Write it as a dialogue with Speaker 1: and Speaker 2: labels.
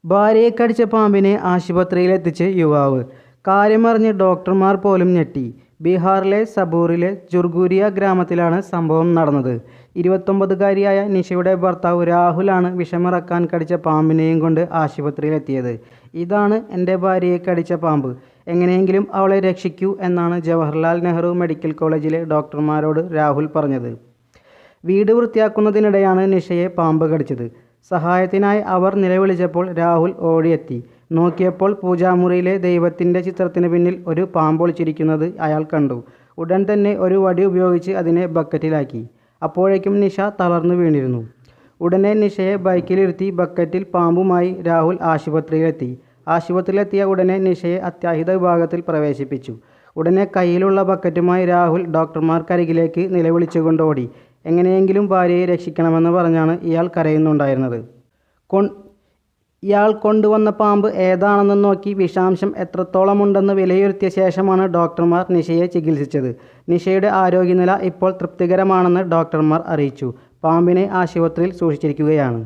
Speaker 1: ഭാര്യയെ കടിച്ച പാമ്പിനെ ആശുപത്രിയിലെത്തിച്ച് യുവാവ്. കാര്യമറിഞ്ഞ് ഡോക്ടർമാർ പോലും ഞെട്ടി. ബീഹാറിലെ സബൂറിലെ ജുർഗുരിയ ഗ്രാമത്തിലാണ് സംഭവം നടന്നത്. 29കാരിയായ നിഷയുടെ ഭർത്താവ് രാഹുലാണ് വിഷമിറക്കാൻ കടിച്ച പാമ്പിനെയും കൊണ്ട് ആശുപത്രിയിലെത്തിയത്. "ഇതാണ് എൻ്റെ ഭാര്യയെ കടിച്ച പാമ്പ്. എങ്ങനെയെങ്കിലും അവളെ രക്ഷിക്കൂ" എന്നാണ് ജവഹർലാൽ നെഹ്റു മെഡിക്കൽ കോളേജിലെ ഡോക്ടർമാരോട് രാഹുൽ പറഞ്ഞത്. വീട് വൃത്തിയാക്കുന്നതിനിടെയാണ് നിഷയെ പാമ്പ് കടിച്ചത്. സഹായത്തിനായി അവർ നിലവിളിച്ചപ്പോൾ രാഹുൽ ഓടിയെത്തി. നോക്കിയപ്പോൾ പൂജാമുറിയിലെ ദൈവത്തിൻ്റെ ചിത്രത്തിന് പിന്നിൽ ഒരു പാമ്പ് ഒളിച്ചിരിക്കുന്നത് അയാൾ കണ്ടു. ഉടൻ തന്നെ ഒരു വടി ഉപയോഗിച്ച് അതിനെ ബക്കറ്റിലാക്കി. അപ്പോഴേക്കും നിഷ തളർന്നു വീണിരുന്നു. ഉടനെ നിഷയെ ബൈക്കിലിരുത്തി ബക്കറ്റിൽ പാമ്പുമായി രാഹുൽ ആശുപത്രിയിലെത്തി. ആശുപത്രിയിലെത്തിയ ഉടനെ നിഷയെ അത്യാഹിത വിഭാഗത്തിൽ പ്രവേശിപ്പിച്ചു. ഉടനെ കയ്യിലുള്ള ബക്കറ്റുമായി രാഹുൽ ഡോക്ടർമാർക്കരികിലേക്ക് നിലവിളിച്ചുകൊണ്ട് ഓടി. എങ്ങനെയെങ്കിലും ഭാര്യയെ രക്ഷിക്കണമെന്ന് പറഞ്ഞാണ് ഇയാൾ കരയുന്നുണ്ടായിരുന്നത്. ഇയാൾ കൊണ്ടുവന്ന പാമ്പ് ഏതാണെന്ന് നോക്കി വിഷാംശം എത്രത്തോളമുണ്ടെന്ന് വിലയിരുത്തിയ ശേഷമാണ് ഡോക്ടർമാർ നിഷയെ ചികിത്സിച്ചത്. നിഷയുടെ ആരോഗ്യനില ഇപ്പോൾ തൃപ്തികരമാണെന്ന് ഡോക്ടർമാർ അറിയിച്ചു. പാമ്പിനെ ആശുപത്രിയിൽ സൂക്ഷിച്ചിരിക്കുകയാണ്.